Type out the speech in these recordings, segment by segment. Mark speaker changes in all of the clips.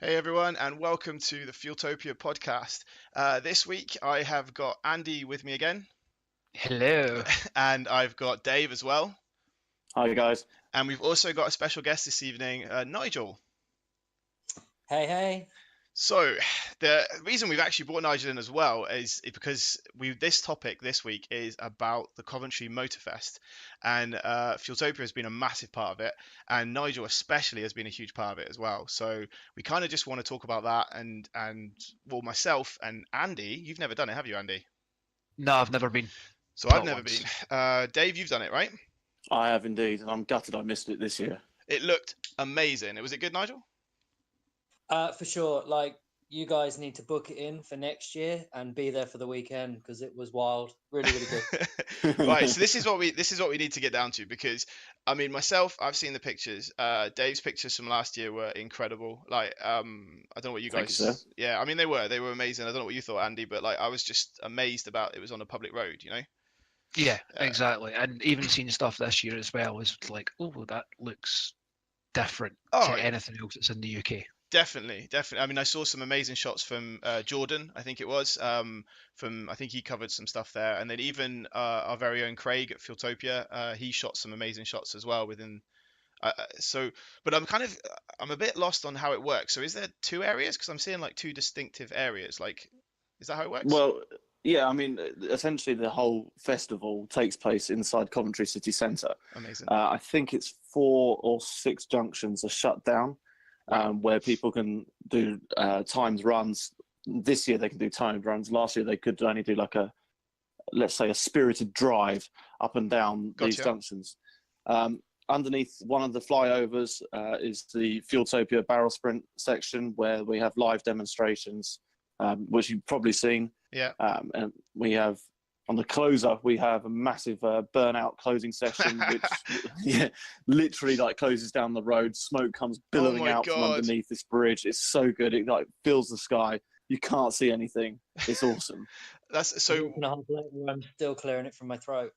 Speaker 1: Hey everyone, and welcome to the Fueltopia podcast. This week I have got Andy with me again,
Speaker 2: Hello.
Speaker 1: and I've got Dave as well,
Speaker 3: Hi guys.
Speaker 1: and we've also got a special guest this evening, Nigel.
Speaker 4: Hey, hey.
Speaker 1: So the reason we've actually brought Nigel in as well is because this topic this week is about the Coventry Motorfest, and Fueltopia has been a massive part of it, and Nigel especially has been a huge part of it as well. So we kind of just want to talk about that, and well, myself and Andy, you've never done it, have you, Andy?
Speaker 2: No, I've never been.
Speaker 1: So I've
Speaker 2: Not
Speaker 1: never
Speaker 2: once.
Speaker 1: been. Dave, you've done it, right?
Speaker 3: I have indeed, and I'm gutted I missed it this year.
Speaker 1: It looked amazing. Was it good, Nigel?
Speaker 4: For sure. Like, you guys need to book it in for next year and be there for the weekend because it was wild. Really, really good.
Speaker 1: Right, so this is what we need to get down to, because I mean, myself, I've seen the pictures. Dave's pictures from last year were incredible. Like, I don't know what you
Speaker 3: Thank
Speaker 1: guys.
Speaker 3: you, sir.
Speaker 1: Yeah, I mean, they were amazing. I don't know what you thought, Andy, but like, I was just amazed about it was on a public road, you know?
Speaker 2: Yeah, exactly. And even seeing stuff this year as well is like, oh, that looks different
Speaker 1: Oh,
Speaker 2: to anything else that's in the UK.
Speaker 1: Definitely. I mean, I saw some amazing shots from Jordan, I think it was. I think he covered some stuff there, and then even our very own Craig at Fueltopia, he shot some amazing shots as well within. But I'm a bit lost on how it works. So is there two areas? Because I'm seeing like two distinctive areas. Like, is that how it works?
Speaker 3: Well, yeah, I mean, essentially the whole festival takes place inside Coventry city centre.
Speaker 1: Amazing.
Speaker 3: I think it's 4 or 6 junctions are shut down, where people can do timed runs. This year they can do timed runs. Last year they could only do like let's say a spirited drive up and down these
Speaker 1: Gotcha.
Speaker 3: junctions. Underneath one of the flyovers is the Fueltopia barrel sprint section, where we have live demonstrations, which you've probably seen.
Speaker 1: Yeah.
Speaker 3: And we have, on the closer, we have a massive burnout closing session, which literally like closes down the road. Smoke comes billowing
Speaker 1: my
Speaker 3: out from
Speaker 1: God.
Speaker 3: underneath this bridge. It's so good. It like fills the sky. You can't see anything. It's awesome.
Speaker 1: That's so.
Speaker 4: And a half later, I'm still clearing it from my throat.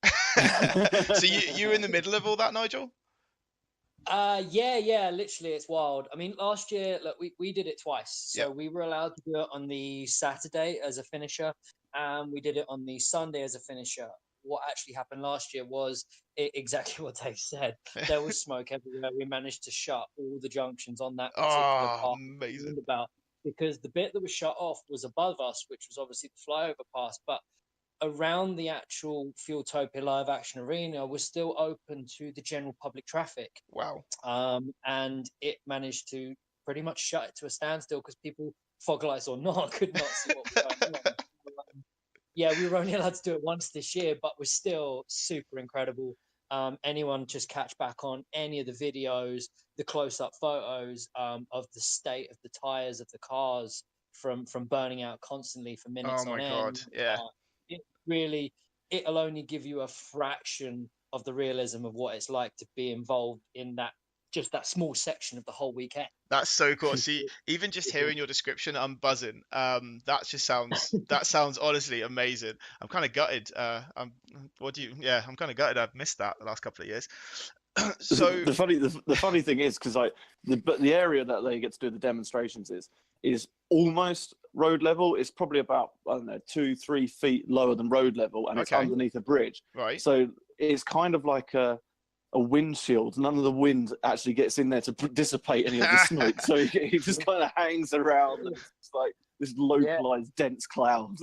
Speaker 1: So you were in the middle of all that, Nigel?
Speaker 4: Yeah, literally, it's wild. I mean, last year, look, we did it twice. So
Speaker 1: Yeah.
Speaker 4: we were allowed to do it on the Saturday as a finisher, and we did it on the Sunday as a finisher. What actually happened last year was exactly what Dave said. There was smoke everywhere. We managed to shut all the junctions on that particular
Speaker 1: Oh,
Speaker 4: part
Speaker 1: amazing.
Speaker 4: about, because the bit that was shut off was above us, which was obviously the flyover pass, but around the actual Fueltopia live action arena was still open to the general public traffic.
Speaker 1: Wow.
Speaker 4: And it managed to pretty much shut it to a standstill because people, fog lights or not, could not see what was going on. Yeah, we were only allowed to do it once this year, but was still super incredible. Anyone just catch back on any of the videos, the close-up photos of the state of the tires of the cars from burning out constantly for minutes
Speaker 1: Oh
Speaker 4: on
Speaker 1: my
Speaker 4: end.
Speaker 1: God. Yeah.
Speaker 4: It'll only give you a fraction of the realism of what it's like to be involved in that small section of the whole weekend.
Speaker 1: That's so cool. See, even just hearing your description, I'm buzzing. That sounds honestly amazing. I'm kind of gutted. I'm kind of gutted. I've missed that the last couple of years. So
Speaker 3: the funny thing is, because the area that they get to do the demonstrations is almost road level. It's probably about, I don't know, 2-3 feet lower than road level, and it's
Speaker 1: Okay.
Speaker 3: underneath a bridge.
Speaker 1: Right.
Speaker 3: So it's kind of like a windshield. None of the wind actually gets in there to dissipate any of the smoke. So it just kind of hangs around, and it's like this localized dense cloud.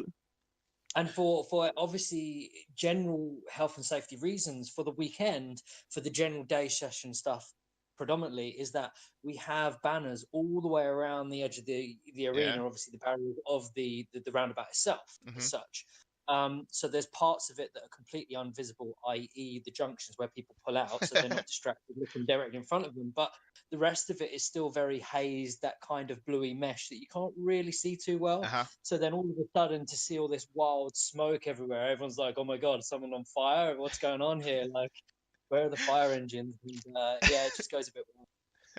Speaker 4: And for obviously general health and safety reasons, for the weekend, for the general day session stuff predominantly, is that we have banners all the way around the edge of the arena,
Speaker 1: Yeah.
Speaker 4: obviously the barrier of the roundabout itself as
Speaker 1: Mhm.
Speaker 4: such. So there's parts of it that are completely invisible, i.e. the junctions where people pull out, so they're not distracted looking directly in front of them. But the rest of it is still very hazed, that kind of bluey mesh that you can't really see too well.
Speaker 1: Uh-huh.
Speaker 4: So then all of a sudden, to see all this wild smoke everywhere, everyone's like, "Oh my God, is someone on fire? What's going on here? Like, where are the fire engines?" And yeah, it just goes a bit wild.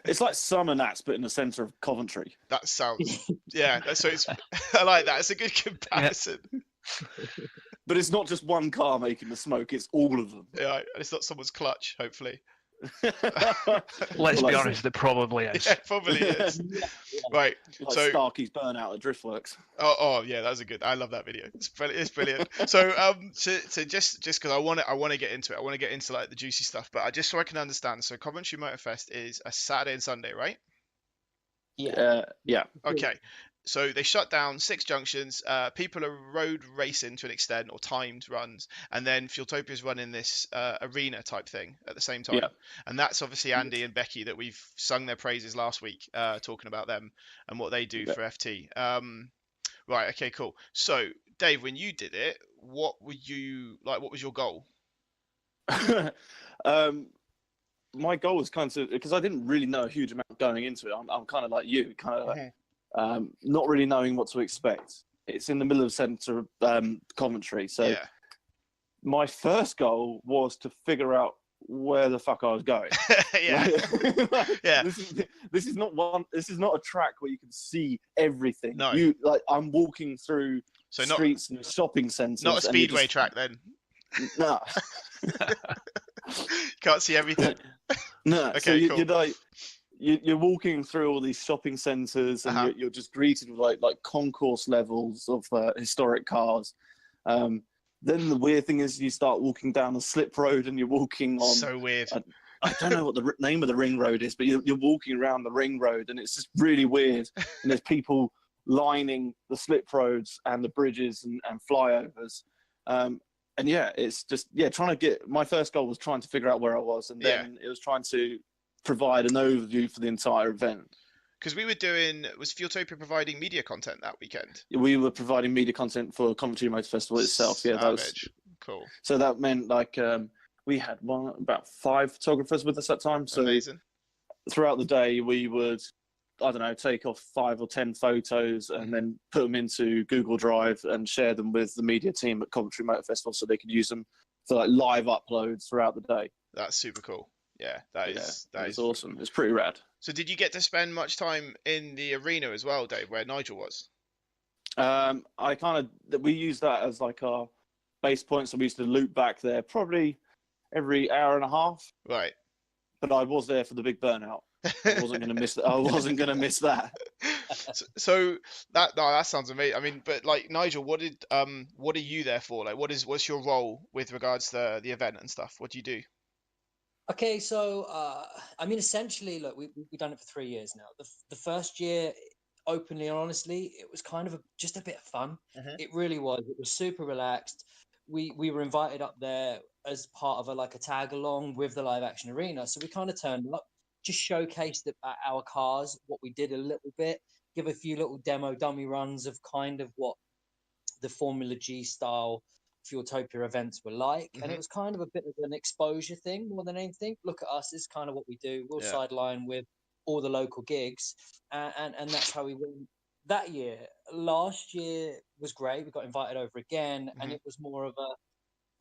Speaker 3: It's like summer Nats, but in the centre of Coventry.
Speaker 1: That sounds. Yeah. So it's. I like that. It's a good comparison.
Speaker 3: But it's not just one car making the smoke; it's all of them.
Speaker 1: Yeah. And it's not someone's clutch, hopefully.
Speaker 2: Let's be
Speaker 3: Like-
Speaker 2: honest, it probably is.
Speaker 1: Yeah, probably is.
Speaker 4: Yeah,
Speaker 1: Right.
Speaker 3: Like
Speaker 1: So,
Speaker 3: Starkey's burnout at Driftworks.
Speaker 1: oh yeah, that was a good. I love that video. It's brilliant. So so just because I want to get into it. I want to get into like the juicy stuff, but just so I can understand. So Coventry Motor Fest is a Saturday and Sunday, right?
Speaker 4: yeah.
Speaker 3: Yeah.
Speaker 1: Okay. So they shut down 6 junctions. People are road racing to an extent, or timed runs, and then Fueltopia is running this arena type thing at the same time.
Speaker 3: Yeah.
Speaker 1: And that's obviously Andy and Becky that we've sung their praises last week, talking about them and what they do
Speaker 3: Yeah.
Speaker 1: for FT. Right. Okay. Cool. So Dave, when you did it, what were you like? What was your goal?
Speaker 3: My goal was kind of, because I didn't really know a huge amount going into it. I'm kind of like you, kind of like, not really knowing what to expect. It's in the middle of centre Coventry, so
Speaker 1: Yeah.
Speaker 3: my first goal was to figure out where the fuck I was going.
Speaker 1: Yeah. Yeah.
Speaker 3: This is not a track where you can see everything.
Speaker 1: No.
Speaker 3: I'm walking through
Speaker 1: So not
Speaker 3: streets and shopping centres.
Speaker 1: not a
Speaker 3: and you
Speaker 1: speedway
Speaker 3: just-
Speaker 1: track then.
Speaker 3: No.
Speaker 1: Can't see everything.
Speaker 3: No.
Speaker 1: Okay,
Speaker 3: So
Speaker 1: cool.
Speaker 3: you're like you're walking through all these shopping centres, and
Speaker 1: Uh-huh.
Speaker 3: you're just greeted with like concourse levels of historic cars. Then the weird thing is you start walking down a slip road, and you're walking on.
Speaker 1: So weird.
Speaker 3: I don't know what the name of the ring road is, but you're walking around the ring road, and it's just really weird. And there's people lining the slip roads and the bridges and flyovers. And yeah, it's just trying to get. My first goal was trying to figure out where I was, and then it was trying to provide an overview for the entire event.
Speaker 1: Because was Fueltopia providing media content that weekend?
Speaker 3: We were providing media content for Coventry Motor Festival itself. Yeah, that was
Speaker 1: Savage. Cool.
Speaker 3: so. That meant like we had about 5 photographers with us at time. So
Speaker 1: Amazing.
Speaker 3: throughout the day, we would, I don't know, take off 5 or 10 photos and then put them into Google Drive and share them with the media team at Coventry Motor Festival, so they could use them for like live uploads throughout the day.
Speaker 1: That's super cool. Yeah, that is
Speaker 3: awesome. It's pretty rad.
Speaker 1: So did you get to spend much time in the arena as well, Dave, where Nigel was?
Speaker 3: We use that as like our base point, so we used to loop back there probably every hour and a half.
Speaker 1: Right.
Speaker 3: But I was there for the big burnout. I wasn't going to miss that. I wasn't going to miss that.
Speaker 1: So that sounds amazing. I mean, but like Nigel, what are you there for? Like, what's your role with regards to the event and stuff? What do you do?
Speaker 4: Okay, so I mean, essentially, look, we've done it for 3 years now. The first year, openly and honestly, it was kind of just a bit of fun.
Speaker 1: Mhm.
Speaker 4: It really was. It was super relaxed. We were invited up there as part of a tag along with the live action arena. So we kind of turned up, just showcased our cars, what we did a little bit, give a few little demo dummy runs of kind of what the Formula G style Fueltopia events were like. And
Speaker 1: Mhm.
Speaker 4: it was kind of a bit of an exposure thing more than anything. Look at us, this is kind of what we do. We'll
Speaker 1: Yeah.
Speaker 4: sideline with all the local gigs. And that's how we went that year. Last year was great. We got invited over again, and
Speaker 1: Mhm.
Speaker 4: it was more of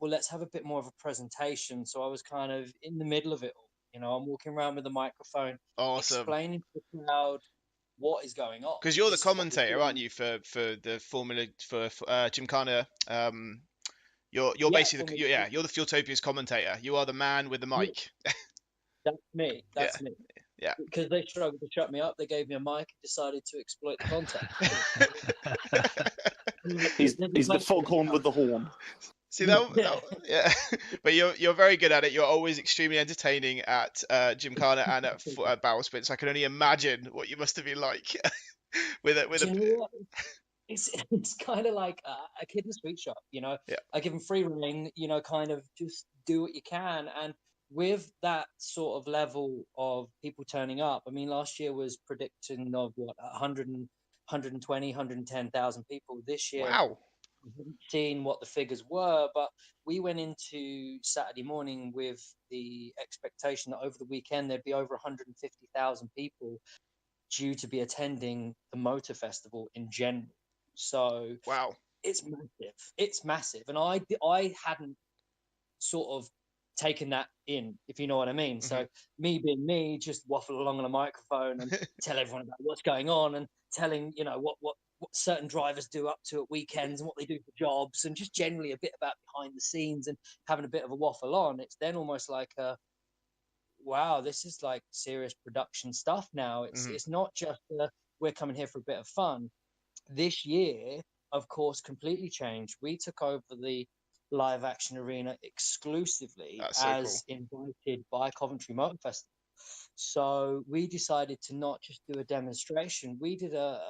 Speaker 4: well, let's have a bit more of a presentation. So I was kind of in the middle of it all. You know, I'm walking around with a microphone,
Speaker 1: Awesome.
Speaker 4: explaining to the crowd what is going on.
Speaker 1: Because you're the
Speaker 4: This is what we're
Speaker 1: commentator,
Speaker 4: doing.
Speaker 1: aren't you, for the Formula for Gymkhana? You're
Speaker 4: Yeah,
Speaker 1: basically
Speaker 4: Formula
Speaker 1: you're the Fueltopia's commentator. You are the man with the mic.
Speaker 4: That's me. That's me.
Speaker 1: Yeah.
Speaker 4: Because they struggled to shut me up, they gave me a mic and decided to exploit the content.
Speaker 3: He's the foghorn with the horn.
Speaker 1: See yeah. But you're very good at it. You're always extremely entertaining at Gymkhana and at Barrel Spin. So I can only imagine what you must have been like with
Speaker 4: Do you know what? It's kind of like a kid in a sweet shop, you know.
Speaker 1: Yeah.
Speaker 4: I give them free rein, you know, kind of just do what you can. And with that sort of level of people turning up, I mean, last year was predicting of what 120, 110,000 people. This year,
Speaker 1: Wow.
Speaker 4: we haven't seen what the figures were, but we went into Saturday morning with the expectation that over the weekend there'd be over 150,000 people due to be attending the motor festival in general. So
Speaker 1: Wow.
Speaker 4: it's massive. It's massive, and I hadn't sort of taken that in, if you know what I mean. So me being me, just waffle along on a microphone and tell everyone about what's going on, and telling, you know, what certain drivers do up to at weekends and what they do for jobs, and just generally a bit about behind the scenes and having a bit of a waffle on. It's then almost like wow, this is like serious production stuff now. It's not just we're coming here for a bit of fun. This year, of course, completely changed. We took over the live action arena exclusively
Speaker 1: That's so cool.
Speaker 4: as invited by Coventry Motor Festival. So we decided to not just do a demonstration, we did a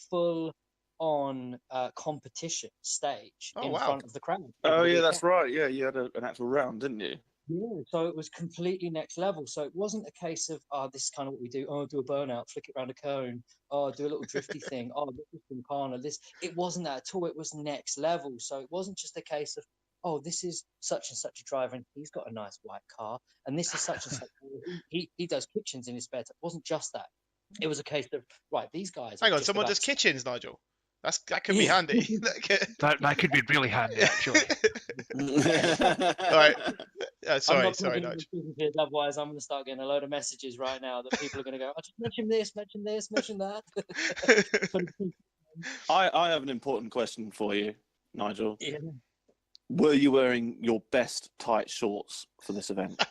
Speaker 4: full on competition stage
Speaker 1: Oh
Speaker 4: in
Speaker 1: wow.
Speaker 4: front of the crowd.
Speaker 3: Oh
Speaker 4: over the
Speaker 3: yeah, that's
Speaker 4: weekend.
Speaker 3: right. Yeah, you had an actual round, didn't you?
Speaker 4: Yeah, so it was completely next level. So it wasn't a case of, oh, this is kind of what we do. Oh, do a burnout, flick it around a cone. Oh, do a little drifty thing. Oh, this is from Kana. This, it wasn't that at all. It was next level. So it wasn't just a case of, oh, this is such and such a driver and he's got a nice white car. And this is such and such. He does kitchens in his spare time. It wasn't just that. It was a case of, right, these guys are
Speaker 1: Hang on,
Speaker 4: just
Speaker 1: someone
Speaker 4: about
Speaker 1: does
Speaker 4: to-
Speaker 1: kitchens, Nigel. That could be
Speaker 4: Yeah.
Speaker 1: handy.
Speaker 2: That could be really handy, actually.
Speaker 1: All right.
Speaker 4: I'm
Speaker 1: Sorry,
Speaker 4: not
Speaker 1: sorry,
Speaker 4: plugging
Speaker 1: Nigel.
Speaker 4: any businesses, otherwise I'm going to start getting a load of messages right now that people are going to go, I just mention this, mention that.
Speaker 3: I have an important question for you, Nigel.
Speaker 4: Yeah.
Speaker 3: Were you wearing your best tight shorts for this event?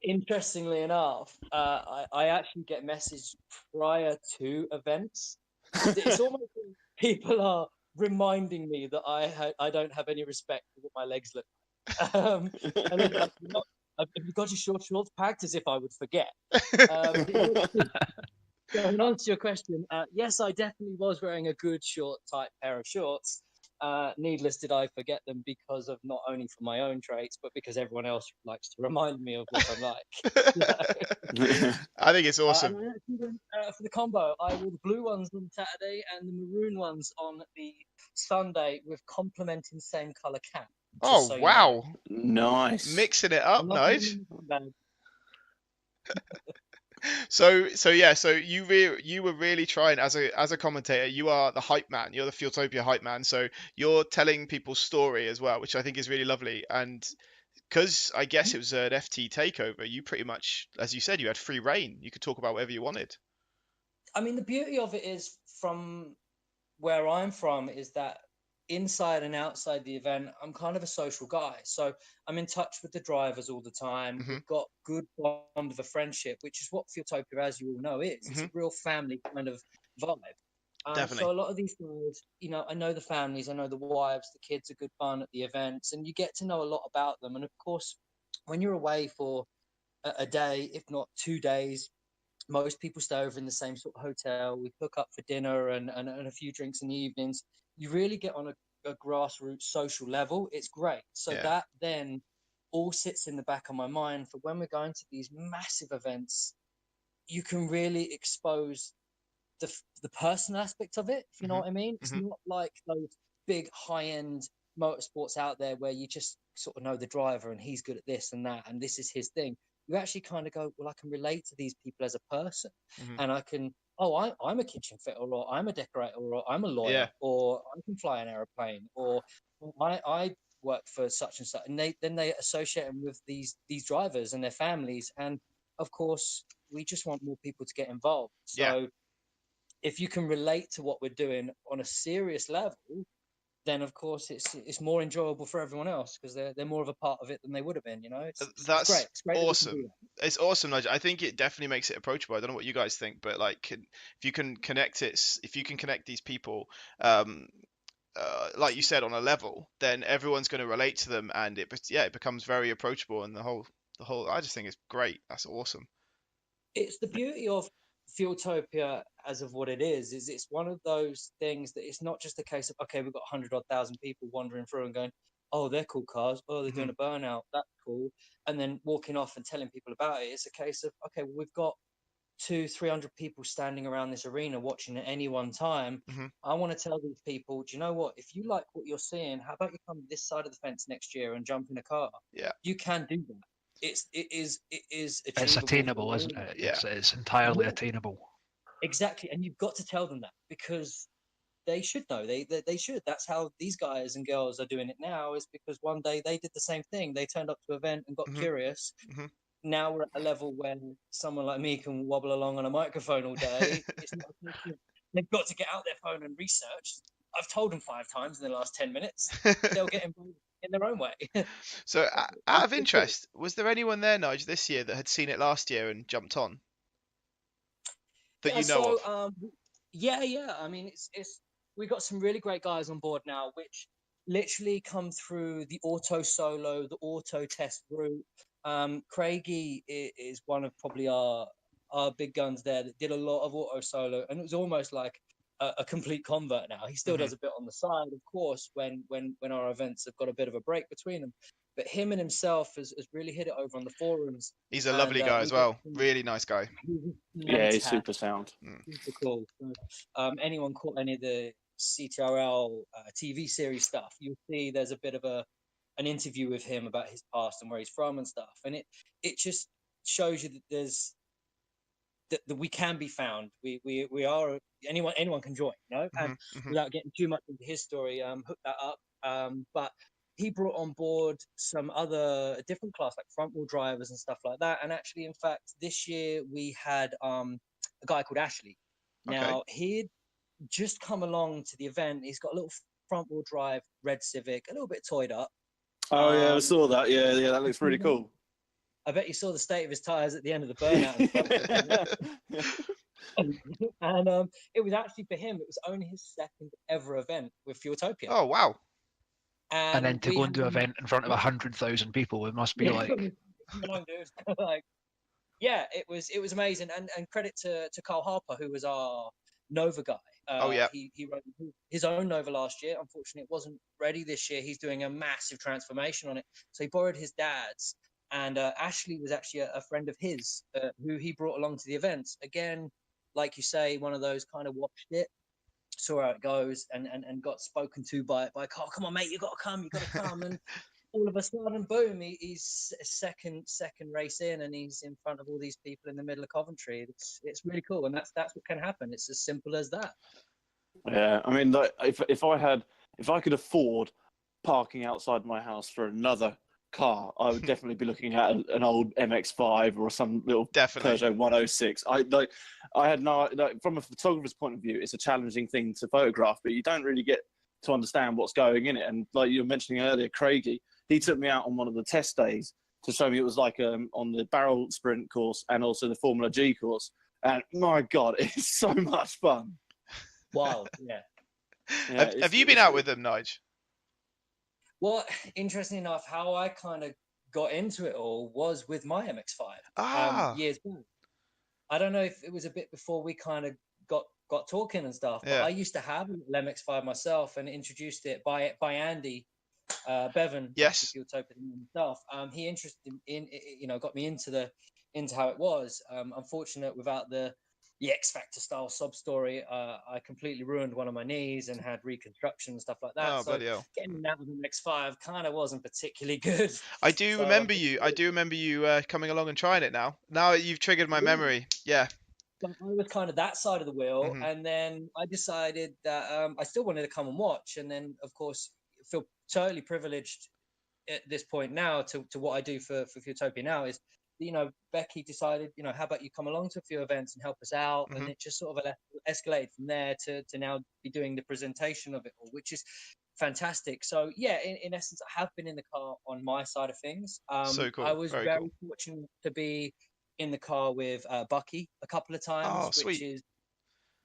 Speaker 4: Interestingly enough, I actually get messages prior to events. It's almost like people are reminding me that I don't have any respect for what my legs look like. And they're like, have you got your shorts packed? As if I would forget. So in answer to your question, yes, I definitely was wearing a good short, tight pair of shorts. Needless did I forget them because of not only for my own traits, but because everyone else likes to remind me of what I'm like.
Speaker 1: I think it's awesome.
Speaker 4: For the combo, I wore the blue ones on Saturday and the maroon ones on the Sunday with complementing same color cap.
Speaker 1: Oh
Speaker 4: so
Speaker 1: wow.
Speaker 4: You know.
Speaker 3: Nice.
Speaker 1: Mixing it up,
Speaker 4: I'm not
Speaker 1: nice.
Speaker 4: doing anything bad.
Speaker 1: So you were really trying as a commentator. You are the hype man. You're the Fueltopia hype man. So you're telling people's story as well, which I think is really lovely. And because I guess it was an FT takeover, you pretty much, as you said, you had free reign. You could talk about whatever you wanted.
Speaker 4: I mean, the beauty of it is, from where I'm from, is that inside and outside the event, I'm kind of a social guy. So I'm in touch with the drivers all the time.
Speaker 1: Mhm.
Speaker 4: We've got good bond of a friendship, which is what Fueltopia, as you all know, is. It's a real family kind of vibe.
Speaker 1: Definitely.
Speaker 4: So a lot of these guys, I know the families, I know the wives, the kids are good fun at the events, and you get to know a lot about them. And of course, when you're away for a day, if not 2 days, most people stay over in the same sort of hotel. We hook up for dinner and a few drinks in the evenings. You really get on a grassroots social level. It's great. So
Speaker 1: Yeah.
Speaker 4: that then all sits in the back of my mind for when we're going to these massive events. You can really expose the personal aspect of it, if you know what I mean. It's not like those big high-end motorsports out there where you just sort of know the driver and he's good at this and that and this is his thing. You actually kind of go, well, I can relate to these people as a person, and I can, I'm a kitchen fitter, or I'm a decorator, or I'm a lawyer,
Speaker 1: Yeah.
Speaker 4: or I can fly an aeroplane, or I work for such and such, and they associate them with these drivers and their families, and of course we just want more people to get involved. So
Speaker 1: Yeah.
Speaker 4: if you can relate to what we're doing on a serious level, then of course it's more enjoyable for everyone else because they're more of a part of it than they would have been. It's
Speaker 1: That's
Speaker 4: great. It's great that we can do
Speaker 1: awesome.
Speaker 4: that.
Speaker 1: It's awesome, Nigel. I think it definitely makes it approachable. I don't know what you guys think, but like, if you can connect these people, like you said, on a level, then everyone's going to relate to them, and it becomes very approachable, and the whole. I just think it's great. That's awesome.
Speaker 4: It's the beauty of Fueltopia as of what it is it's one of those things that it's not just a case of, okay, we've got 100,000 people wandering through and going, oh, they're cool cars, oh, they're doing a burnout, that's cool, and then walking off and telling people about it. It's a case of, okay, well, we've got 200-300 people standing around this arena watching at any one time. I want to tell these people, do you know what, if you like what you're seeing, how about you come to this side of the fence next year and jump in a car?
Speaker 1: Yeah,
Speaker 4: you can do that. It is achievable.
Speaker 2: It's attainable, isn't it?
Speaker 1: Yeah.
Speaker 2: It's entirely attainable.
Speaker 4: Exactly, and you've got to tell them that because they should know. They should. That's how these guys and girls are doing it now. Is because one day they did the same thing. They turned up to an event and got curious. Now we're at a level when someone like me can wobble along on a microphone all day. It's not, they've got to get out their phone and research. I've told them 5 times in the last 10 minutes. They'll get involved in their own way.
Speaker 1: So, out of
Speaker 4: It's cool.
Speaker 1: interest, was there anyone there, Nige, this year that had seen it last year and jumped on that
Speaker 4: Yeah,
Speaker 1: you know
Speaker 4: so
Speaker 1: of?
Speaker 4: yeah. I mean, it's we got some really great guys on board now, which literally come through the auto solo, the auto test route. Craigie is one of probably our big guns there that did a lot of auto solo, and it was almost like a complete convert now. He still does a bit on the side, of course, when our events have got a bit of a break between them. But him and himself has really hit it over on the forums,
Speaker 1: He's a
Speaker 4: and
Speaker 1: lovely guy
Speaker 4: we
Speaker 1: as
Speaker 4: got
Speaker 1: well. Really nice guy.
Speaker 3: Yeah, he's
Speaker 4: fantastic,
Speaker 3: super sound.
Speaker 4: super cool. So, anyone caught any of the CTRL TV series stuff, you'll see there's a bit of an interview with him about his past and where he's from and stuff, and it just shows you that there's that we can be found. We are anyone can join, you know. And without getting too much into his story, hook that up. But he brought on board some other different class like front wheel drivers and stuff like that. And actually, in fact, this year we had a guy called Ashley.
Speaker 1: Okay.
Speaker 4: Now he'd just come along to the event. He's got a little front wheel drive red Civic, a little bit toyed up.
Speaker 3: Oh yeah, I saw that. Yeah, that looks really cool.
Speaker 4: I bet you saw the state of his tires at the end of the burnout. And it was actually for him. It was only his second ever event with Fueltopia.
Speaker 1: Oh wow!
Speaker 2: And then to go and do an event in front of 100,000 people, it must be like,
Speaker 4: like, yeah, it was amazing. And credit to Carl Harper, who was our Nova guy.
Speaker 1: Oh yeah.
Speaker 4: He rode his own Nova last year. Unfortunately, it wasn't ready this year. He's doing a massive transformation on it. So he borrowed his dad's. And Ashley was actually a friend of his who he brought along to the events. Again, like you say, one of those kind of watched it, saw how it goes, and got spoken to by Carl. Come on, mate, you got to come. And all of a sudden, boom, he's second race in, and he's in front of all these people in the middle of Coventry. It's really cool, and that's what can happen. It's as simple as that.
Speaker 3: Yeah, I mean, like, if I could afford parking outside my house for another car, I would definitely be looking at an old MX-5 or some little Peugeot 106. I had no, like, from a photographer's point of view, it's a challenging thing to photograph, but you don't really get to understand what's going in it. And like you were mentioning earlier, Craigie, he took me out on one of the test days to show me it was like on the barrel sprint course and also the Formula G course. And my God, it's so much fun.
Speaker 4: Wild, yeah.
Speaker 1: Have you been out with them, Nige?
Speaker 4: Well, interesting enough, how I kind of got into it all was with my MX-5 years back. I don't know if it was a bit before we kind of got talking and stuff, but I used to have an MX-5 myself and introduced it by Andi Bevan.
Speaker 1: Yes.
Speaker 4: Himself. He interested in got me into how it was. Unfortunate without the X Factor style sub story, I completely ruined one of my knees and had reconstruction and stuff like that.
Speaker 1: Oh,
Speaker 4: so
Speaker 1: bloody hell.
Speaker 4: Getting that with an X5 kind of wasn't particularly good.
Speaker 1: I do remember you coming along and trying it now. Now you've triggered my memory. Yeah.
Speaker 4: I was kind of that side of the wheel, and then I decided that I still wanted to come and watch. And then, of course, feel totally privileged at this point now to what I do for Fueltopia now is, Becky decided, how about you come along to a few events and help us out? And it just sort of escalated from there to now be doing the presentation of it all, which is fantastic. So yeah, in essence, I have been in the car on my side of things.
Speaker 1: So cool.
Speaker 4: I was
Speaker 1: very
Speaker 4: very
Speaker 1: cool.
Speaker 4: fortunate to be in the car with Bucky a couple of times, which is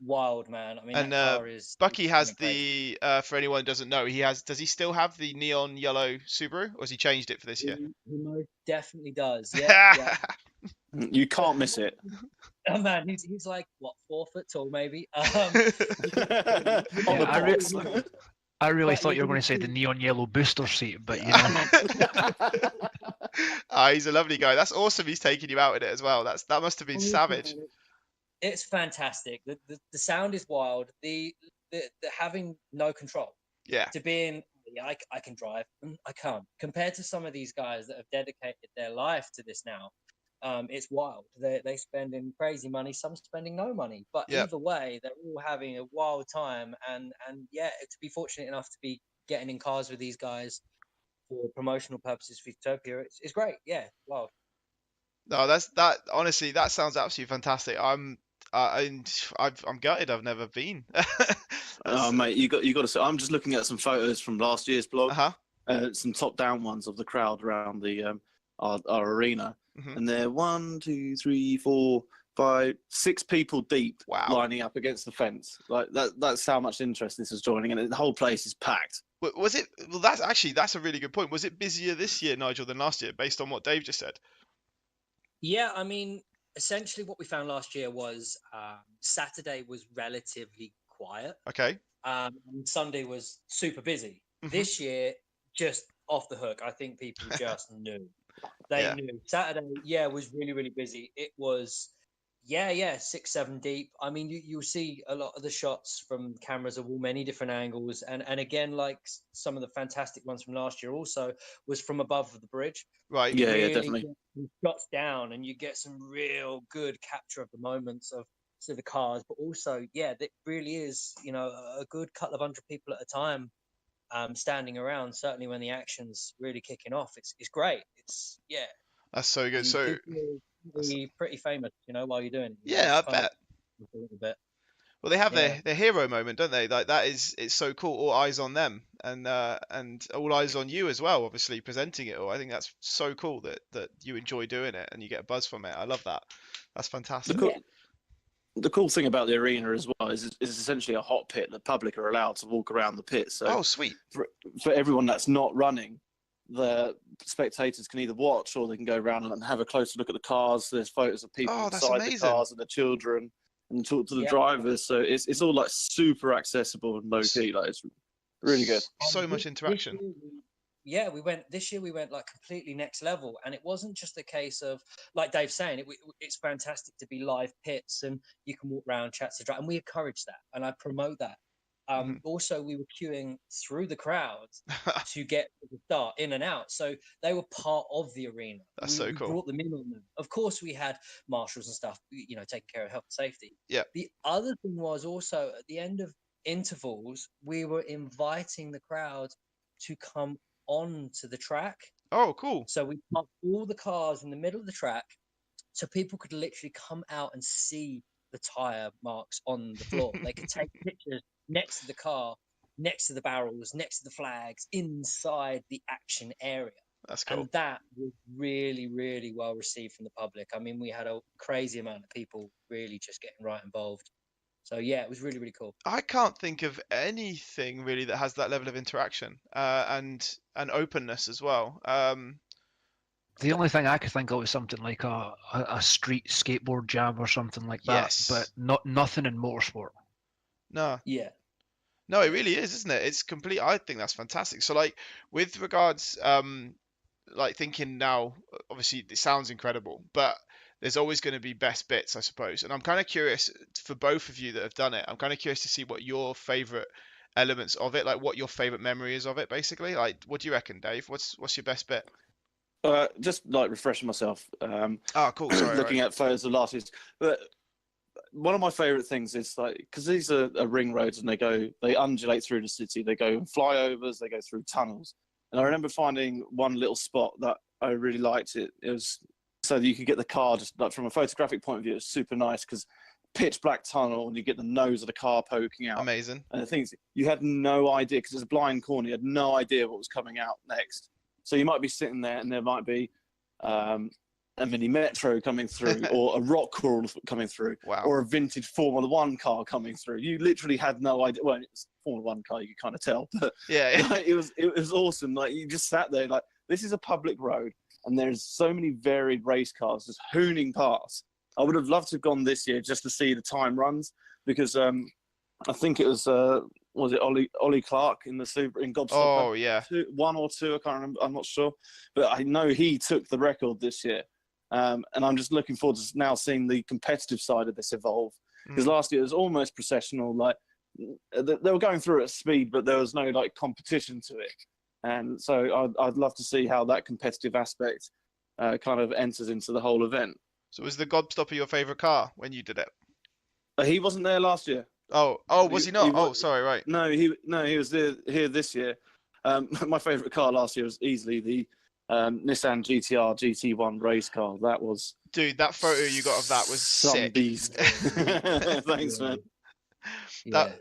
Speaker 4: wild, man. I mean,
Speaker 1: and
Speaker 4: that car is
Speaker 1: Bucky has
Speaker 4: crazy.
Speaker 1: for anyone who doesn't know, does he still have the neon yellow Subaru, or has he changed it for this year?
Speaker 4: He most definitely does. Yeah.
Speaker 3: You can't miss it.
Speaker 4: Oh man, he's like what, 4 foot tall maybe.
Speaker 2: I really thought you were going to say the neon yellow booster seat, but
Speaker 1: he's a lovely guy. That's awesome. He's taking you out in it as well. That must have been savage.
Speaker 4: It's fantastic. The sound is wild. The having no control.
Speaker 1: Yeah.
Speaker 4: To being, I can drive. I can't. Compared to some of these guys that have dedicated their life to this now, it's wild. They spending crazy money. Some spending no money. But either way, they're all having a wild time. And yeah, to be fortunate enough to be getting in cars with these guys for promotional purposes for Fueltopia, it's great. Yeah, wild.
Speaker 1: No, that. Honestly, that sounds absolutely fantastic. I'm gutted. I've never been.
Speaker 3: Oh mate, you got to say. I'm just looking at some photos from last year's blog, some top-down ones of the crowd around the our arena,
Speaker 1: Mhm.
Speaker 3: and they're 1, 2, 3, 4, 5, 6 people deep,
Speaker 1: Wow.
Speaker 3: lining up against the fence. Like that's how much interest this is joining, and the whole place is packed.
Speaker 1: Was it? Well, that's a really good point. Was it busier this year, Nigel, than last year, based on what Dave just said?
Speaker 4: Yeah, I mean, essentially what we found last year was Saturday was relatively quiet.
Speaker 1: Okay.
Speaker 4: And Sunday was super busy.
Speaker 1: Mhm.
Speaker 4: This year, just off the hook. I think people just knew. They
Speaker 1: Yeah.
Speaker 4: knew. Saturday, yeah, was really, really busy. It was, yeah, 6, 7 deep. I mean, you'll see a lot of the shots from cameras of all many different angles. And again, like some of the fantastic ones from last year also was from above the bridge.
Speaker 1: Right.
Speaker 3: Yeah,
Speaker 4: Really
Speaker 3: definitely.
Speaker 4: get some shots down, and you get some real good capture of the moments of the cars, but also, yeah, that really is, a good couple of hundred people at a time standing around. Certainly when the action's really kicking off, it's great. It's
Speaker 1: That's so good.
Speaker 4: you
Speaker 1: So
Speaker 4: do feel pretty famous, while you're doing it.
Speaker 1: yeah,
Speaker 4: It's
Speaker 1: I
Speaker 4: fun
Speaker 1: bet.
Speaker 4: a little bit.
Speaker 1: Well, they have
Speaker 4: Yeah.
Speaker 1: their hero moment, don't they? Like it's so cool. All eyes on them, and all eyes on you as well. Obviously, presenting it all. I think that's so cool that you enjoy doing it and you get a buzz from it. I love that. That's
Speaker 3: The
Speaker 1: fantastic.
Speaker 3: cool, the cool thing about the arena as well is it's essentially a hot pit. The public are allowed to walk around the pit. So
Speaker 1: Oh, sweet.
Speaker 3: for everyone that's not running, the spectators can either watch or they can go around and have a closer look at the cars. There's photos of people
Speaker 1: Oh, that's
Speaker 3: inside the
Speaker 1: amazing.
Speaker 3: cars and the children, and talk to the
Speaker 4: Yeah.
Speaker 3: drivers. So it's all like super accessible and low key. Like it's really good.
Speaker 1: So much interaction.
Speaker 4: We went this year. We went like completely next level, and it wasn't just a case of, like Dave's saying, it's fantastic to be live pits and you can walk around, chat to drive, and we encourage that, and I promote that. Also, we were queuing through the crowds to get to the start, in and out, so they were part of the arena.
Speaker 1: That's so
Speaker 4: we
Speaker 1: cool.
Speaker 4: brought them in on them. Of course, we had marshals and stuff, taking care of health and safety.
Speaker 1: Yeah.
Speaker 4: The other thing was also at the end of intervals, we were inviting the crowd to come onto the track.
Speaker 1: Oh, cool.
Speaker 4: So we parked all the cars in the middle of the track, so people could literally come out and see the tire marks on the floor. They could take pictures next to the car, next to the barrels, next to the flags, inside the action area.
Speaker 1: That's cool.
Speaker 4: And that was really, really well received from the public. I mean, we had a crazy amount of people really just getting right involved. So yeah, it was really, really cool.
Speaker 1: I can't think of anything really that has that level of interaction and openness as well.
Speaker 2: The only thing I could think of was something like a street skateboard jam or something like that,
Speaker 1: Yes.
Speaker 2: but nothing in motorsport.
Speaker 1: No,
Speaker 4: Yeah.
Speaker 1: no, it really is, isn't it? It's complete. I think that's fantastic. So, like, with regards, like thinking now, obviously it sounds incredible, but there's always going to be best bits, I suppose. And I'm kind of curious for both of you that have done it. I'm kind of curious to see what your favorite elements of it, like what your favorite memory is of it, basically. Like, what do you reckon, Dave? What's your best bit?
Speaker 3: Just like refreshing myself.
Speaker 1: Oh, cool. Sorry.
Speaker 3: Looking
Speaker 1: right.
Speaker 3: at photos of last year's. But one of my favourite things is like, because these are ring roads and they undulate through the city. They go in flyovers, they go through tunnels. And I remember finding one little spot that I really liked. It was so that you could get the car just like from a photographic point of view. It was super nice because pitch black tunnel and you get the nose of the car poking out.
Speaker 1: Amazing.
Speaker 3: And the thing is, you had no idea because it's a blind corner. You had no idea what was coming out next. So you might be sitting there and there might be a mini metro coming through or a rock crawl coming through.
Speaker 1: Wow.
Speaker 3: Or a vintage Formula One car coming through. You literally had no idea. Well, it's a Formula One car, you could kind of tell. But
Speaker 1: Yeah.
Speaker 3: like, it was awesome. Like you just sat there like, this is a public road and there's so many varied race cars just hooning past. I would have loved to have gone this year just to see the time runs because I think it was it Ollie Clark in the Super in Gobstopper?
Speaker 1: Oh, yeah.
Speaker 3: 1 or 2, I can't remember. I'm not sure, but I know he took the record this year, and I'm just looking forward to now seeing the competitive side of this evolve. Because last year it was almost processional, like they were going through at speed, but there was no like competition to it, and so I'd love to see how that competitive aspect kind of enters into the whole event.
Speaker 1: So was the Gobstopper your favorite car when you did it?
Speaker 3: He wasn't there last year.
Speaker 1: Oh, was he not? Oh, sorry, right.
Speaker 3: No, he was here this year. My favourite car last year was easily the Nissan GTR GT1 race car. That was
Speaker 1: Dude, that photo you got of that was
Speaker 3: some
Speaker 1: sick.
Speaker 3: beast. Thanks, man.
Speaker 1: That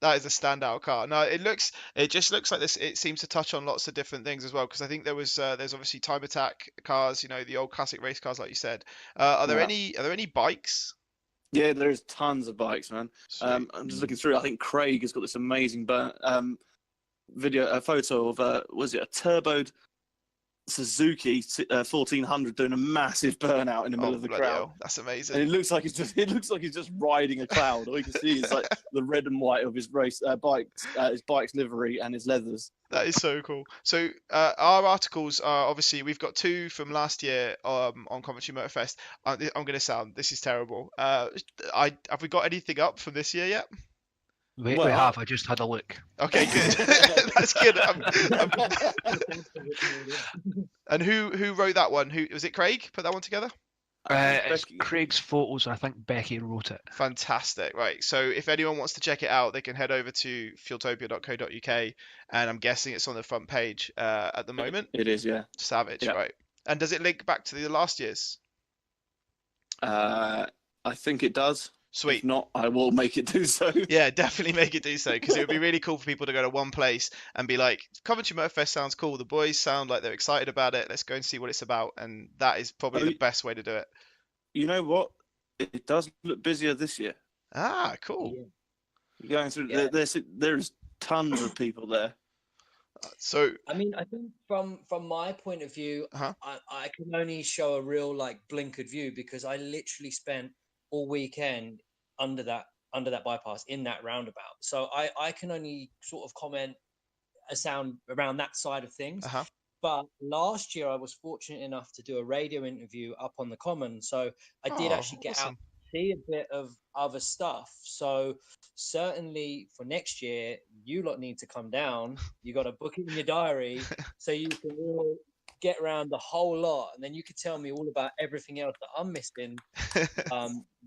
Speaker 1: That is a standout car. No, it just looks like this. It seems to touch on lots of different things as well. Because I think there's obviously time attack cars, the old classic race cars, like you said.
Speaker 3: Yeah.
Speaker 1: Are there any bikes?
Speaker 3: Yeah, there's tons of bikes, man.
Speaker 1: Sweet.
Speaker 3: I'm just looking through. I think Craig has got this amazing a photo of was it a turboed Suzuki 1400 doing a massive burnout in the middle
Speaker 1: Oh,
Speaker 3: of the
Speaker 1: bloody
Speaker 3: crowd.
Speaker 1: hell. That's
Speaker 3: And
Speaker 1: amazing.
Speaker 3: it looks like he's just riding a cloud. All you can see is like the red and white of his his bike's livery and his leathers.
Speaker 1: That is so cool. So our articles are obviously we've got two from last year on Coventry Motorfest. I'm going to sound this is terrible. Have we got anything up from this year yet?
Speaker 2: We
Speaker 3: Well,
Speaker 2: have. I just had a look.
Speaker 1: Okay, good. That's good. And who wrote that one? Who was it? Craig put that one together.
Speaker 2: It's Craig's photos. I think Becky wrote it.
Speaker 1: Fantastic. Right. So if anyone wants to check it out, they can head over to fueltopia.co.uk, and I'm guessing it's on the front page at the moment.
Speaker 3: It is, yeah.
Speaker 1: Savage,
Speaker 3: Yeah.
Speaker 1: right? And does it link back to the last year's?
Speaker 3: I think it does.
Speaker 1: Sweet.
Speaker 3: If not, I will make it do so.
Speaker 1: Yeah, definitely make it do so, because it would be really cool for people to go to one place and be like, Coventry Motorfest sounds cool. The boys sound like they're excited about it. Let's go and see what it's about. And that is probably the best way to do it.
Speaker 3: You know what? It does look busier this year.
Speaker 1: Ah, cool.
Speaker 3: You're going through.
Speaker 4: Yeah.
Speaker 3: There's tons of people there.
Speaker 1: So
Speaker 4: I mean, I think from my point of view,
Speaker 1: Uh-huh.
Speaker 4: I can only show a real like blinkered view because I literally spent all weekend under that bypass in that roundabout. So I can only sort of comment a sound around that side of things.
Speaker 1: Uh-huh.
Speaker 4: But last year I was fortunate enough to do a radio interview up on the common, so I did
Speaker 1: Oh,
Speaker 4: actually get out
Speaker 1: awesome.
Speaker 4: to see a bit of other stuff. So certainly for next year, you lot need to come down. You got to book it in your diary so you can all get around the whole lot, and then you could tell me all about everything else that I'm missing